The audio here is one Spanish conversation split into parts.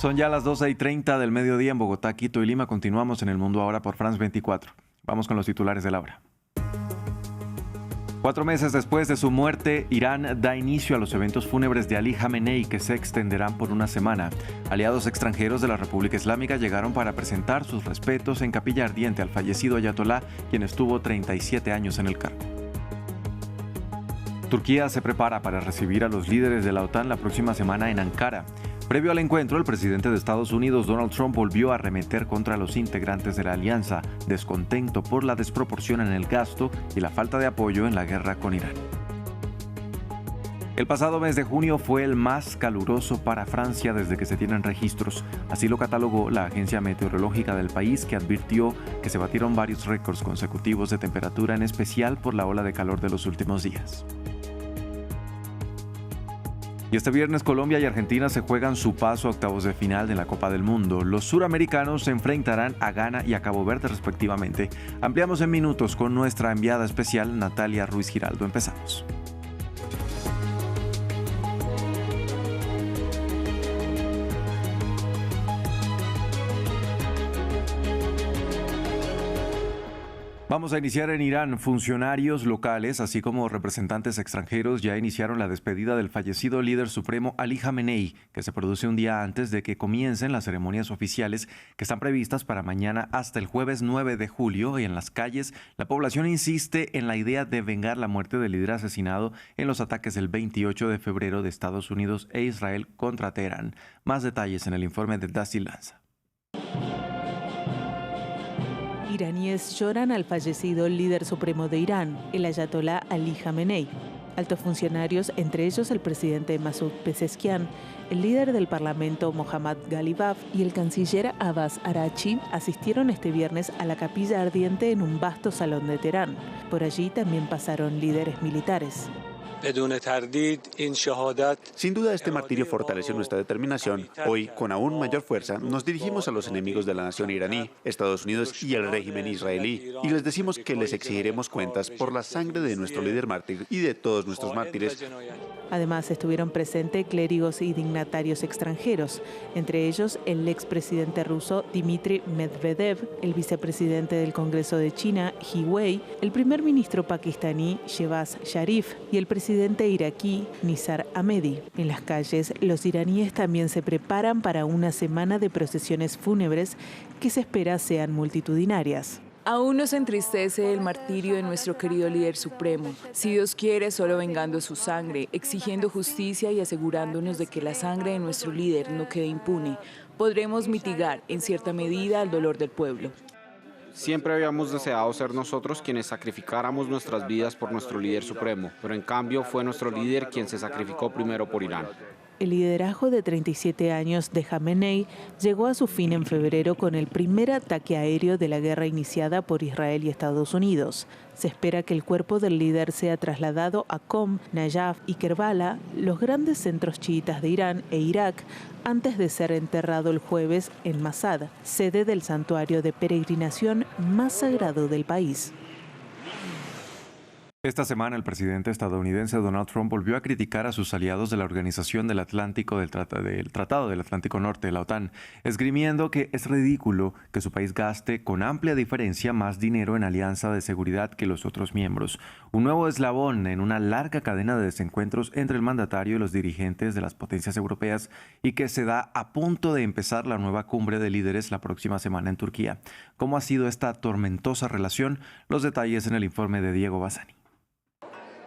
Son ya las 12:30 del mediodía en Bogotá, Quito y Lima. Continuamos en El Mundo Ahora por France 24. Vamos con los titulares de la hora. 4 meses después de su muerte, Irán da inicio a los eventos fúnebres de Ali Jamenei, que se extenderán por una semana. Aliados extranjeros de la República Islámica llegaron para presentar sus respetos en capilla ardiente al fallecido ayatolá, quien estuvo 37 años en el cargo. Turquía se prepara para recibir a los líderes de la OTAN la próxima semana en Ankara. Previo al encuentro, el presidente de Estados Unidos, Donald Trump, volvió a arremeter contra los integrantes de la alianza, descontento por la desproporción en el gasto y la falta de apoyo en la guerra con Irán. El pasado mes de junio fue el más caluroso para Francia desde que se tienen registros. Así lo catalogó la agencia meteorológica del país, que advirtió que se batieron varios récords consecutivos de temperatura, en especial por la ola de calor de los últimos días. Y este viernes Colombia y Argentina se juegan su paso a octavos de final de la Copa del Mundo. Los suramericanos se enfrentarán a Ghana y a Cabo Verde respectivamente. Ampliamos en minutos con nuestra enviada especial Natalia Ruiz Giraldo. Empezamos. Vamos a iniciar en Irán. Funcionarios locales, así como representantes extranjeros, ya iniciaron la despedida del fallecido líder supremo Ali Jamenei, que se produce un día antes de que comiencen las ceremonias oficiales que están previstas para mañana hasta el jueves 9 de julio. Y en las calles, la población insiste en la idea de vengar la muerte del líder asesinado en los ataques del 28 de febrero de Estados Unidos e Israel contra Teherán. Más detalles en el informe de Dusty Lanza. Iraníes lloran al fallecido líder supremo de Irán, el ayatolá Ali Jamenei. Altos funcionarios, entre ellos el presidente Masoud Pezeshkian, el líder del parlamento Mohammad Ghalibaf y el canciller Abbas Araghchi, asistieron este viernes a la capilla ardiente en un vasto salón de Teherán. Por allí también pasaron líderes militares. Sin duda, este martirio fortaleció nuestra determinación. Hoy, con aún mayor fuerza, nos dirigimos a los enemigos de la nación iraní, Estados Unidos y el régimen israelí, y les decimos que les exigiremos cuentas por la sangre de nuestro líder mártir y de todos nuestros mártires. Además, estuvieron presentes clérigos y dignatarios extranjeros, entre ellos el expresidente ruso Dmitry Medvedev, el vicepresidente del Congreso de China, He Wei, el primer ministro pakistaní, Shehbaz Sharif, y el presidente iraquí, Nizar Ahmedi. En las calles, los iraníes también se preparan para una semana de procesiones fúnebres que se espera sean multitudinarias. Aún nos entristece el martirio de nuestro querido líder supremo. Si Dios quiere, solo vengando su sangre, exigiendo justicia y asegurándonos de que la sangre de nuestro líder no quede impune, podremos mitigar en cierta medida el dolor del pueblo. Siempre habíamos deseado ser nosotros quienes sacrificáramos nuestras vidas por nuestro líder supremo, pero en cambio fue nuestro líder quien se sacrificó primero por Irán. El liderazgo de 37 años de Jamenei llegó a su fin en febrero con el primer ataque aéreo de la guerra iniciada por Israel y Estados Unidos. Se espera que el cuerpo del líder sea trasladado a Qom, Nayaf y Kerbala, los grandes centros chiitas de Irán e Irak, antes de ser enterrado el jueves en Masad, sede del santuario de peregrinación más sagrado del país. Esta semana el presidente estadounidense Donald Trump volvió a criticar a sus aliados de la Organización del Atlántico del Tratado del Atlántico Norte, la OTAN, esgrimiendo que es ridículo que su país gaste con amplia diferencia más dinero en alianza de seguridad que los otros miembros. Un nuevo eslabón en una larga cadena de desencuentros entre el mandatario y los dirigentes de las potencias europeas, y que se da a punto de empezar la nueva cumbre de líderes la próxima semana en Turquía. ¿Cómo ha sido esta tormentosa relación? Los detalles en el informe de Diego Bassani.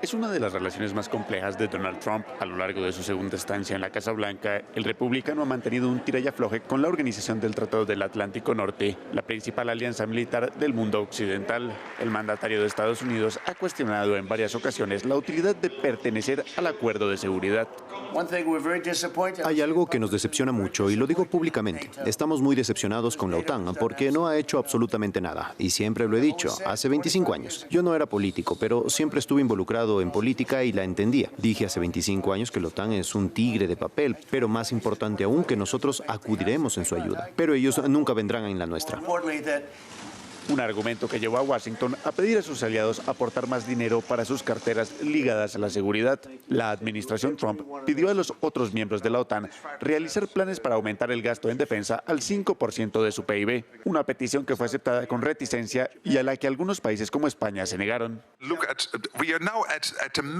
Es una de las relaciones más complejas de Donald Trump. A lo largo de su segunda estancia en la Casa Blanca, el republicano ha mantenido un tira y afloje con la Organización del Tratado del Atlántico Norte, la principal alianza militar del mundo occidental. El mandatario de Estados Unidos ha cuestionado en varias ocasiones la utilidad de pertenecer al acuerdo de seguridad. Hay algo que nos decepciona mucho y lo digo públicamente. Estamos muy decepcionados con la OTAN porque no ha hecho absolutamente nada. Y siempre lo he dicho, hace 25 años. Yo no era político, pero siempre estuve involucrado en política y la entendía. Dije hace 25 años que la OTAN es un tigre de papel, pero más importante aún que nosotros acudiremos en su ayuda. Pero ellos nunca vendrán en la nuestra. un argumento que llevó a Washington a pedir a sus aliados aportar más dinero para sus carteras ligadas a la seguridad. La administración Trump pidió a los otros miembros de la OTAN realizar planes para aumentar el gasto en defensa al 5% de su PIB, una petición que fue aceptada con reticencia y a la que algunos países como España se negaron.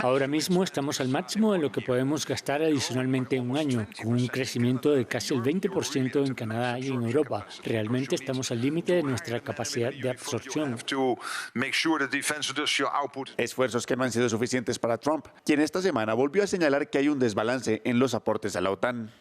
Ahora mismo estamos al máximo de lo que podemos gastar adicionalmente en un año, con un crecimiento de casi el 20% en Canadá y en Europa. Realmente estamos al límite de nuestra capacidad de absorción. Esfuerzos que no han sido suficientes para Trump, quien esta semana volvió a señalar que hay un desbalance en los aportes a la OTAN.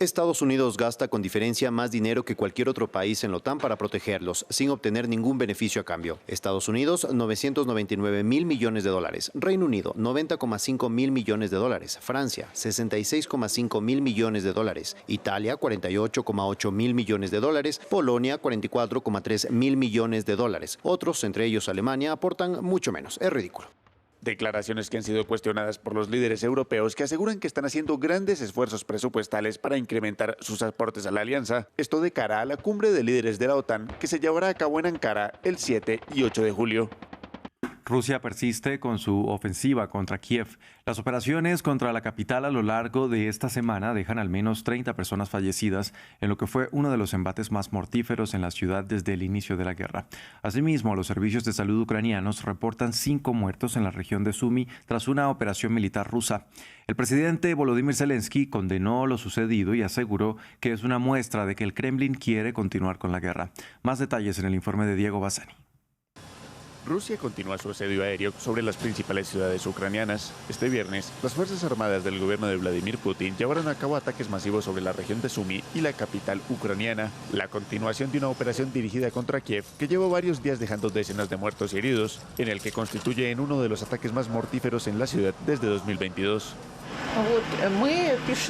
Estados Unidos gasta con diferencia más dinero que cualquier otro país en la OTAN para protegerlos, sin obtener ningún beneficio a cambio. Estados Unidos, 999 mil millones de dólares. Reino Unido, 90,5 mil millones de dólares. Francia, 66,5 mil millones de dólares. Italia, 48,8 mil millones de dólares. Polonia, 44,3 mil millones de dólares. Otros, entre ellos Alemania, aportan mucho menos. Es ridículo. Declaraciones que han sido cuestionadas por los líderes europeos que aseguran que están haciendo grandes esfuerzos presupuestales para incrementar sus aportes a la alianza. Esto de cara a la cumbre de líderes de la OTAN que se llevará a cabo en Ankara el 7 y 8 de julio. Rusia persiste con su ofensiva contra Kiev. Las operaciones contra la capital a lo largo de esta semana dejan al menos 30 personas fallecidas en lo que fue uno de los embates más mortíferos en la ciudad desde el inicio de la guerra. Asimismo, los servicios de salud ucranianos reportan 5 muertos en la región de Sumy tras una operación militar rusa. El presidente Volodymyr Zelensky condenó lo sucedido y aseguró que es una muestra de que el Kremlin quiere continuar con la guerra. Más detalles en el informe de Diego Bassani. Rusia continúa su asedio aéreo sobre las principales ciudades ucranianas. Este viernes, las Fuerzas Armadas del gobierno de Vladimir Putin llevaron a cabo ataques masivos sobre la región de Sumy y la capital ucraniana, la continuación de una operación dirigida contra Kiev que llevó varios días dejando decenas de muertos y heridos, en el que constituye en uno de los ataques más mortíferos en la ciudad desde 2022.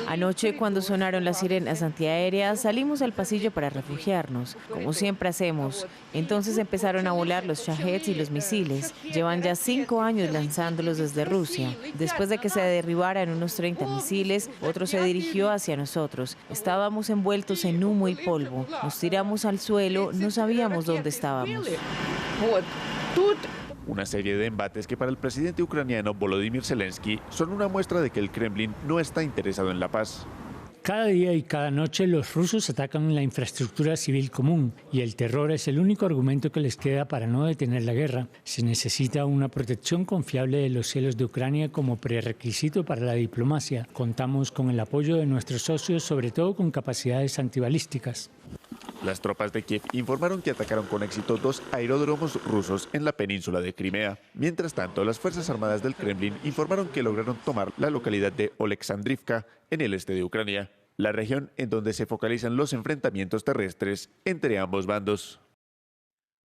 Anoche, cuando sonaron las sirenas antiaéreas, salimos al pasillo para refugiarnos, como siempre hacemos. Entonces empezaron a volar los Shaheds y los misiles. Llevan ya 5 años lanzándolos desde Rusia. Después de que se derribaran unos 30 misiles, otro se dirigió hacia nosotros. Estábamos envueltos en humo y polvo. Nos tiramos al suelo, no sabíamos dónde estábamos. Una serie de embates que para el presidente ucraniano Volodymyr Zelensky son una muestra de que el Kremlin no está interesado en la paz. Cada día y cada noche los rusos atacan la infraestructura civil común y el terror es el único argumento que les queda para no detener la guerra. Se necesita una protección confiable de los cielos de Ucrania como prerequisito para la diplomacia. Contamos con el apoyo de nuestros socios, sobre todo con capacidades antibalísticas. Las tropas de Kiev informaron que atacaron con éxito 2 aeródromos rusos en la península de Crimea. Mientras tanto, las Fuerzas Armadas del Kremlin informaron que lograron tomar la localidad de Oleksandrivka, en el este de Ucrania, la región en donde se focalizan los enfrentamientos terrestres entre ambos bandos.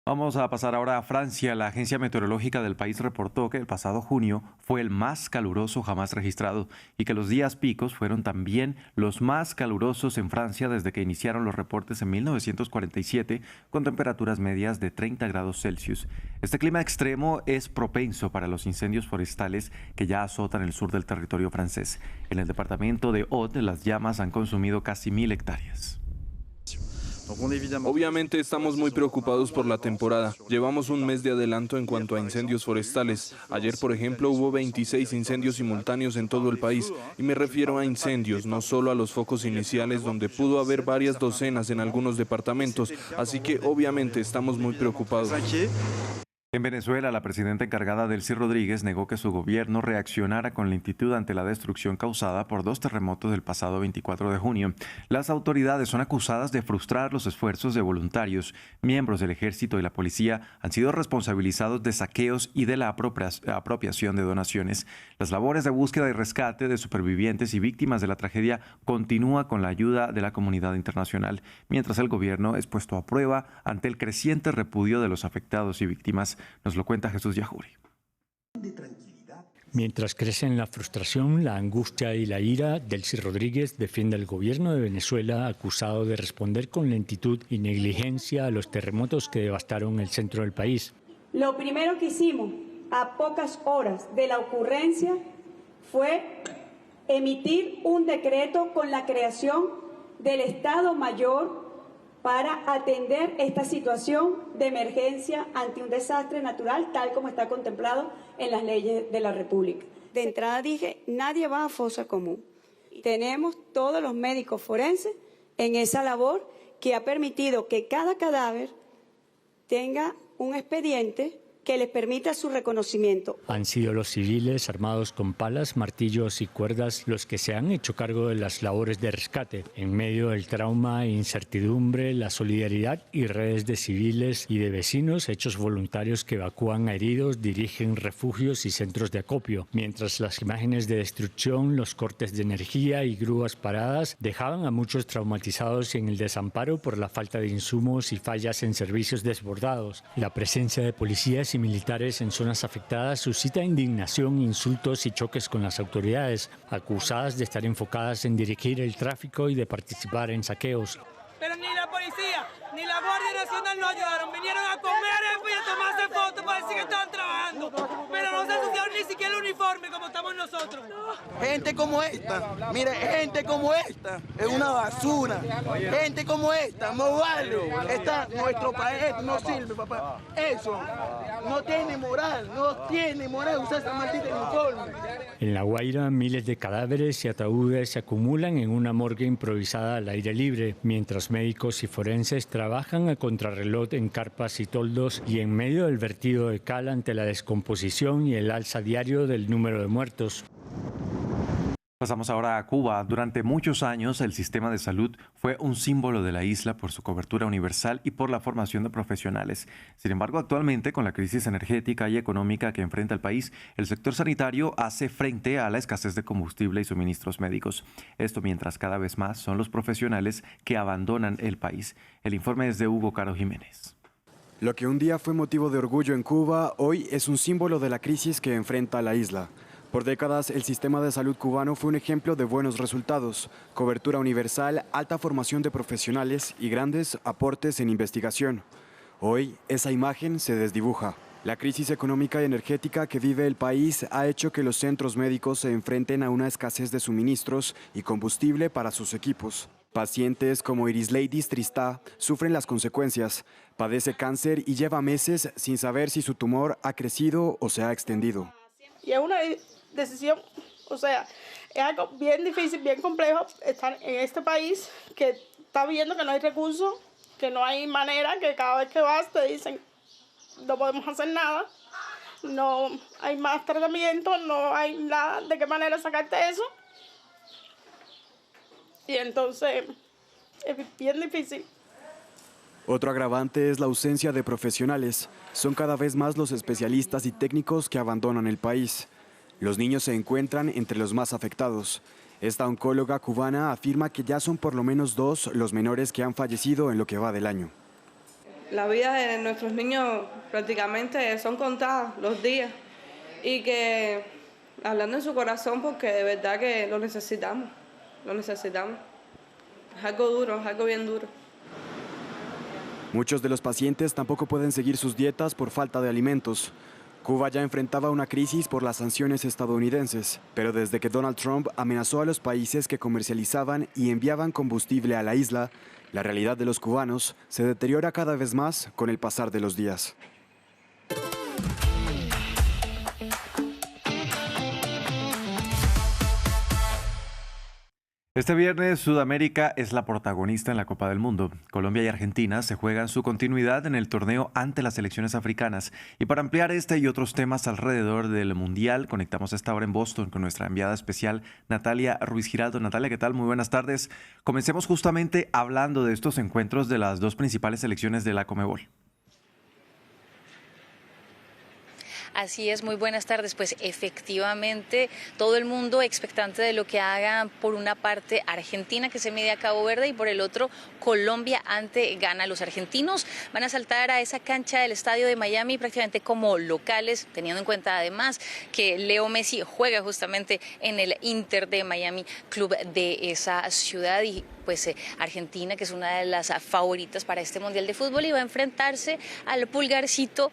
Vamos a pasar ahora a Francia. La agencia meteorológica del país reportó que el pasado junio fue el más caluroso jamás registrado y que los días picos fueron también los más calurosos en Francia desde que iniciaron los reportes en 1947, con temperaturas medias de 30 grados Celsius. Este clima extremo es propenso para los incendios forestales que ya azotan el sur del territorio francés. En el departamento de Aude, las llamas han consumido casi 1.000 hectáreas. Obviamente estamos muy preocupados por la temporada. Llevamos un mes de adelanto en cuanto a incendios forestales. Ayer, por ejemplo, hubo 26 incendios simultáneos en todo el país. Y me refiero a incendios, no solo a los focos iniciales, donde pudo haber varias docenas en algunos departamentos. Así que obviamente estamos muy preocupados. En Venezuela, la presidenta encargada Delcy Rodríguez negó que su gobierno reaccionara con lentitud ante la destrucción causada por 2 terremotos del pasado 24 de junio. Las autoridades son acusadas de frustrar los esfuerzos de voluntarios. Miembros del ejército y la policía han sido responsabilizados de saqueos y de la apropiación de donaciones. Las labores de búsqueda y rescate de supervivientes y víctimas de la tragedia continúa con la ayuda de la comunidad internacional, mientras el gobierno es puesto a prueba ante el creciente repudio de los afectados y víctimas. Nos lo cuenta Jesús Yajuri. Mientras crecen la frustración, la angustia y la ira, Delcy Rodríguez defiende al gobierno de Venezuela acusado de responder con lentitud y negligencia a los terremotos que devastaron el centro del país. Lo primero que hicimos a pocas horas de la ocurrencia fue emitir un decreto con la creación del Estado Mayor para atender esta situación de emergencia ante un desastre natural, tal como está contemplado en las leyes de la República. De entrada dije, nadie va a fosa común. Tenemos todos los médicos forenses en esa labor que ha permitido que cada cadáver tenga un expediente que les permita su reconocimiento. Han sido los civiles armados con palas, martillos y cuerdas los que se han hecho cargo de las labores de rescate. En medio del trauma e incertidumbre, la solidaridad y redes de civiles y de vecinos hechos voluntarios que evacúan a heridos, dirigen refugios y centros de acopio, mientras las imágenes de destrucción, los cortes de energía y grúas paradas dejaban a muchos traumatizados y en el desamparo por la falta de insumos y fallas en servicios desbordados. La presencia de policías y militares en zonas afectadas suscita indignación, insultos y choques con las autoridades, acusadas de estar enfocadas en dirigir el tráfico y de participar en saqueos. Pero ni la policía ni la Guardia Nacional nos ayudaron, vinieron a comer y a tomarse fotos para decir que estaban trabajando, pero no se asociaron ni siquiera el uniforme como estamos nosotros. Gente como esta, mire, gente como esta es una basura, gente como esta no vale, nuestro país no sirve, papá, eso no tiene moral usar esa maldita uniforme. En La Guaira, miles de cadáveres y ataúdes se acumulan en una morgue improvisada al aire libre, mientras médicos y forenses trabajan a contrarreloj en carpas y toldos y en medio del vertido de cal ante la descomposición y el alza diario del número de muertos. Pasamos ahora a Cuba. Durante muchos años, el sistema de salud fue un símbolo de la isla por su cobertura universal y por la formación de profesionales. Sin embargo, actualmente, con la crisis energética y económica que enfrenta el país, el sector sanitario hace frente a la escasez de combustible y suministros médicos. Esto mientras cada vez más son los profesionales que abandonan el país. El informe es de Hugo Caro Jiménez. Lo que un día fue motivo de orgullo en Cuba, hoy es un símbolo de la crisis que enfrenta la isla. Por décadas, el sistema de salud cubano fue un ejemplo de buenos resultados, cobertura universal, alta formación de profesionales y grandes aportes en investigación. Hoy, esa imagen se desdibuja. La crisis económica y energética que vive el país ha hecho que los centros médicos se enfrenten a una escasez de suministros y combustible para sus equipos. Pacientes como Irisleidis Tristá sufren las consecuencias, padece cáncer y lleva meses sin saber si su tumor ha crecido o se ha extendido. Y es una decisión, o sea, es algo bien difícil, bien complejo estar en este país que está viendo que no hay recursos, que no hay manera, que cada vez que vas te dicen no podemos hacer nada, no hay más tratamiento, no hay nada de qué manera sacarte eso. Y entonces es bien difícil. Otro agravante es la ausencia de profesionales. Son cada vez más los especialistas y técnicos que abandonan el país. Los niños se encuentran entre los más afectados. Esta oncóloga cubana afirma que ya son por lo menos 2 los menores que han fallecido en lo que va del año. La vida de nuestros niños prácticamente son contadas los días y que hablando en su corazón porque de verdad que lo necesitamos. Es algo duro, es algo bien duro. Muchos de los pacientes tampoco pueden seguir sus dietas por falta de alimentos. Cuba ya enfrentaba una crisis por las sanciones estadounidenses, pero desde que Donald Trump amenazó a los países que comercializaban y enviaban combustible a la isla, la realidad de los cubanos se deteriora cada vez más con el pasar de los días. Este viernes, Sudamérica es la protagonista en la Copa del Mundo. Colombia y Argentina se juegan su continuidad en el torneo ante las selecciones africanas. Y para ampliar este y otros temas alrededor del Mundial, conectamos a esta hora en Boston con nuestra enviada especial Natalia Ruiz Giraldo. Natalia, ¿qué tal? Muy buenas tardes. Comencemos justamente hablando de estos encuentros de las 2 principales selecciones de la Conmebol. Así es, muy buenas tardes. Pues efectivamente todo el mundo expectante de lo que hagan por una parte Argentina, que se mide a Cabo Verde, y por el otro Colombia ante Ghana. Los argentinos van a saltar a esa cancha del estadio de Miami prácticamente como locales, teniendo en cuenta además que Leo Messi juega justamente en el Inter de Miami, club de esa ciudad. Y pues Argentina, que es una de las favoritas para este Mundial de Fútbol, y va a enfrentarse al pulgarcito,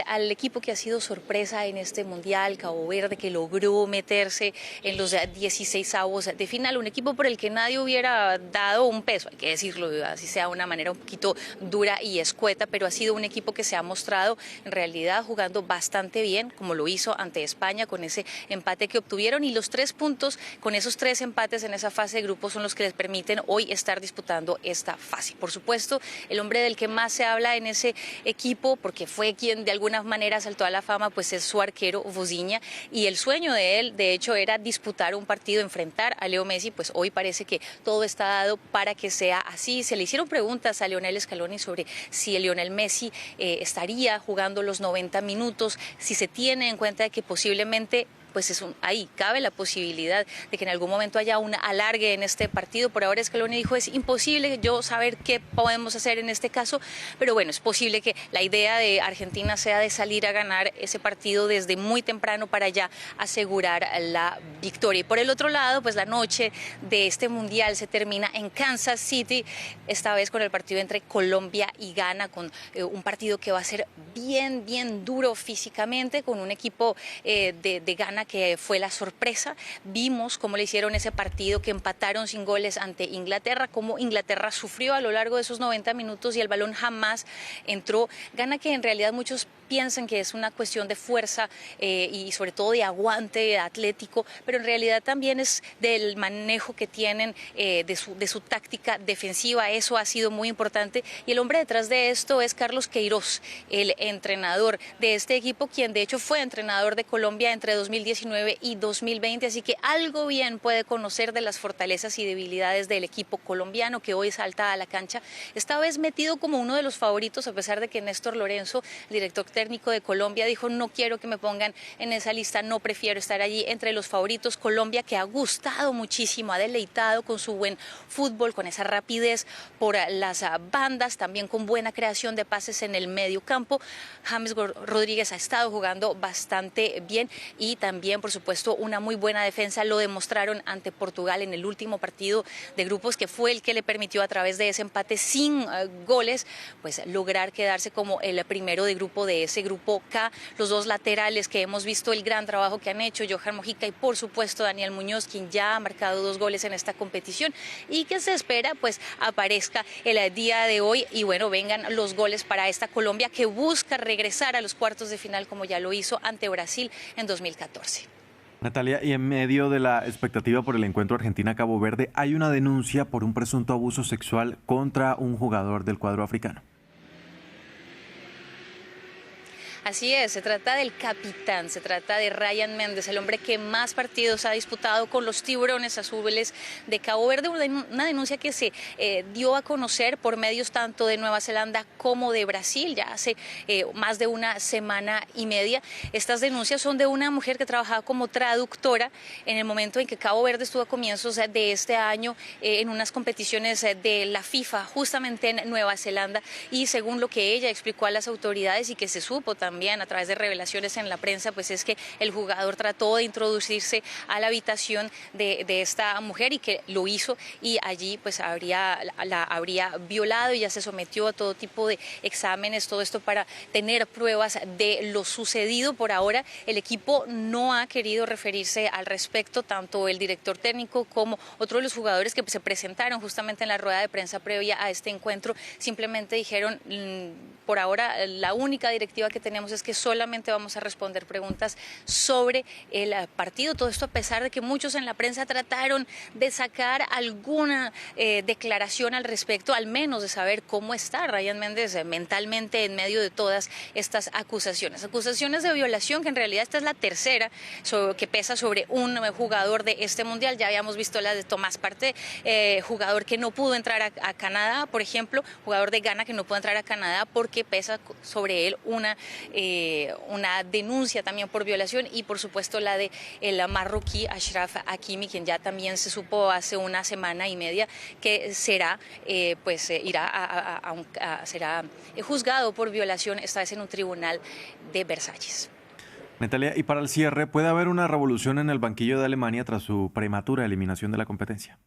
al equipo que ha sido sorpresa en este Mundial, Cabo Verde, que logró meterse en los 16avos de final, un equipo por el que nadie hubiera dado un peso, hay que decirlo, así sea de una manera un poquito dura y escueta, pero ha sido un equipo que se ha mostrado en realidad jugando bastante bien, como lo hizo ante España con ese empate que obtuvieron, y los 3 puntos con esos 3 empates en esa fase de grupos son los que les permiten hoy estar disputando esta fase. Por supuesto, el hombre del que más se habla en ese equipo, porque fue quien de alguna manera saltó a la fama, pues es su arquero Vozinha, y el sueño de él, de hecho, era disputar un partido, enfrentar a Leo Messi. Pues hoy parece que todo está dado para que sea así. Se le hicieron preguntas a Lionel Scaloni sobre si Lionel Messi estaría jugando los 90 minutos, si se tiene en cuenta de que posiblemente pues ahí cabe la posibilidad de que en algún momento haya un alargue en este partido. Por ahora Scaloni dijo, es imposible yo saber qué podemos hacer en este caso, pero bueno, es posible que la idea de Argentina sea de salir a ganar ese partido desde muy temprano para ya asegurar la victoria. Y por el otro lado, pues la noche de este Mundial se termina en Kansas City, esta vez con el partido entre Colombia y Ghana, con un partido que va a ser bien duro físicamente, con un equipo de Ghana que fue la sorpresa. Vimos cómo le hicieron ese partido, que empataron sin goles ante Inglaterra, cómo Inglaterra sufrió a lo largo de esos 90 minutos y el balón jamás entró. Gana que en realidad muchos piensan que es una cuestión de fuerza y sobre todo de aguante atlético, pero en realidad también es del manejo que tienen de su táctica defensiva. Eso ha sido muy importante, y el hombre detrás de esto es Carlos Queiroz, el entrenador de este equipo, quien de hecho fue entrenador de Colombia entre 2019 y 2020, así que algo bien puede conocer de las fortalezas y debilidades del equipo colombiano, que hoy salta a la cancha, esta vez metido como uno de los favoritos, a pesar de que Néstor Lorenzo, el director técnico de Colombia, dijo, no quiero que me pongan en esa lista, no, prefiero estar allí entre los favoritos. Colombia, que ha gustado muchísimo, ha deleitado con su buen fútbol, con esa rapidez por las bandas, también con buena creación de pases en el medio campo. James Rodríguez ha estado jugando bastante bien, y también, por supuesto, una muy buena defensa. Lo demostraron ante Portugal en el último partido de grupos, que fue el que le permitió, a través de ese empate sin goles, pues lograr quedarse como el primero de grupo de ese grupo K. Los 2 laterales que hemos visto el gran trabajo que han hecho, Johan Mojica y por supuesto Daniel Muñoz, quien ya ha marcado 2 goles en esta competición y que se espera pues aparezca el día de hoy, y bueno, vengan los goles para esta Colombia, que busca regresar a los cuartos de final como ya lo hizo ante Brasil en 2014. Natalia, y en medio de la expectativa por el encuentro Argentina-Cabo Verde, hay una denuncia por un presunto abuso sexual contra un jugador del cuadro africano. Así es, se trata del capitán, se trata de Ryan Méndez, el hombre que más partidos ha disputado con los Tiburones Azules de Cabo Verde. Una denuncia que se dio a conocer por medios tanto de Nueva Zelanda como de Brasil ya hace más de una semana y media. Estas denuncias son de una mujer que trabajaba como traductora en el momento en que Cabo Verde estuvo a comienzos de este año en unas competiciones de la FIFA, justamente en Nueva Zelanda, y según lo que ella explicó a las autoridades y que se supo también a través de revelaciones en la prensa, pues es que el jugador trató de introducirse a la habitación de esta mujer, y que lo hizo, y allí pues la habría violado, y ya se sometió a todo tipo de exámenes, todo esto para tener pruebas de lo sucedido. Por ahora el equipo no ha querido referirse al respecto, tanto el director técnico como otros de los jugadores que se presentaron justamente en la rueda de prensa previa a este encuentro. Simplemente dijeron, por ahora la única directiva que tenemos es que solamente vamos a responder preguntas sobre el partido. Todo esto a pesar de que muchos en la prensa trataron de sacar alguna declaración al respecto, al menos de saber cómo está Ryan Méndez mentalmente en medio de todas estas acusaciones. Acusaciones de violación, que en realidad esta es la tercera que pesa sobre un jugador de este mundial. Ya habíamos visto la de Tomás Partey, jugador que no pudo entrar a Canadá, por ejemplo, jugador de Ghana que no pudo entrar a Canadá porque pesa sobre él una denuncia también por violación, y por supuesto la de el marroquí Achraf Hakimi, quien ya también se supo hace una semana y media que será será juzgado por violación, esta vez en un tribunal de Versalles. Natalia, y para el cierre, ¿puede haber una revolución en el banquillo de Alemania tras su prematura eliminación de la competencia?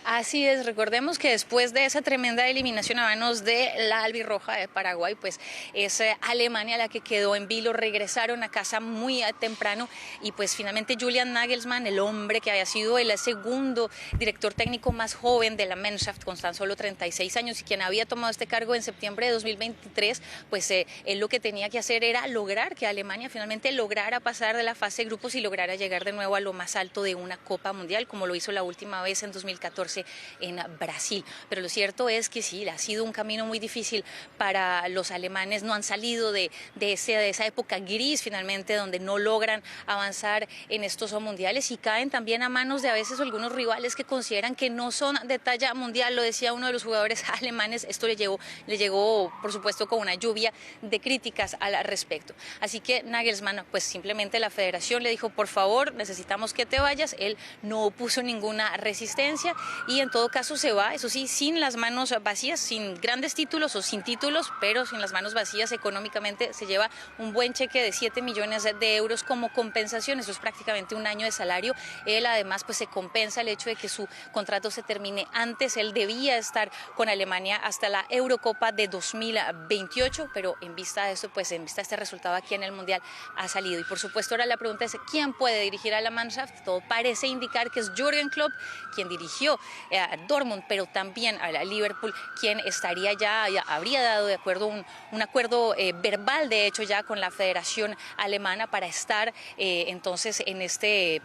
Así es, recordemos que después de esa tremenda eliminación a manos de la albirroja de Paraguay, pues es Alemania la que quedó en vilo, regresaron a casa muy temprano y pues finalmente Julian Nagelsmann, el hombre que había sido el segundo director técnico más joven de la Mannschaft con tan solo 36 años y quien había tomado este cargo en septiembre de 2023, pues él lo que tenía que hacer era lograr que Alemania finalmente lograra pasar de la fase de grupos y lograra llegar de nuevo a lo más alto de una Copa Mundial, como lo hizo la última vez en 2014 en Brasil. Pero lo cierto es que sí, ha sido un camino muy difícil para los alemanes, no han salido de esa época gris finalmente donde no logran avanzar en estos mundiales y caen también a manos de a veces algunos rivales que consideran que no son de talla mundial. Lo decía uno de los jugadores alemanes, esto le llegó por supuesto con una lluvia de críticas al respecto. Así que Nagelsmann, pues simplemente la federación le dijo, por favor, necesitamos que te vayas. Él no opuso ninguna resistencia y en todo caso se va, eso sí, sin las manos vacías, sin grandes títulos o sin títulos, pero sin las manos vacías económicamente. Se lleva un buen cheque de 7 millones de euros como compensación, eso es prácticamente un año de salario. Él además pues se compensa el hecho de que su contrato se termine antes. Él debía estar con Alemania hasta la Eurocopa de 2028, pero en vista de esto, pues en vista de este resultado aquí en el Mundial ha salido. Y por supuesto ahora la pregunta es ¿quién puede dirigir a la Mannschaft? Todo parece indicar que es Jürgen Klopp, quien dirigió a Dortmund, pero también a la Liverpool, quien estaría ya habría dado de acuerdo un acuerdo verbal, de hecho, ya con la Federación Alemana para estar entonces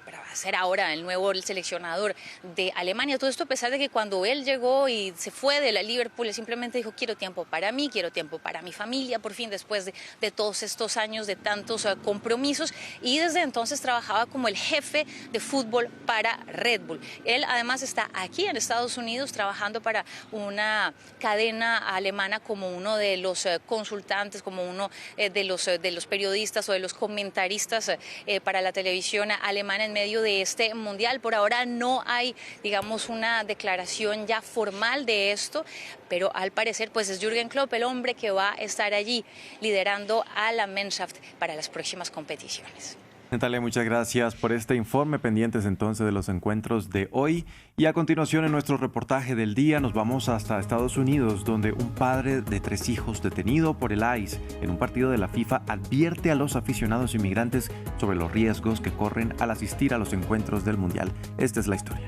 para ser ahora el nuevo seleccionador de Alemania. Todo esto a pesar de que cuando él llegó y se fue de la Liverpool, él simplemente dijo, quiero tiempo para mí, quiero tiempo para mi familia, por fin, después de todos estos años de tantos compromisos, y desde entonces trabajaba como el jefe de fútbol para Red Bull. Él además está aquí en Estados Unidos trabajando para una cadena alemana como uno de los consultantes, como uno de los periodistas o de los comentaristas para la televisión alemana en medio de este mundial. Por ahora no hay, digamos, una declaración ya formal de esto, pero al parecer pues es Jürgen Klopp el hombre que va a estar allí liderando a la Mannschaft para las próximas competiciones. Natalia, muchas gracias por este informe. Pendientes entonces de los encuentros de hoy. Y a continuación, en nuestro reportaje del día, nos vamos hasta Estados Unidos, donde un padre de 3 hijos detenido por el ICE en un partido de la FIFA advierte a los aficionados inmigrantes sobre los riesgos que corren al asistir a los encuentros del Mundial. Esta es la historia.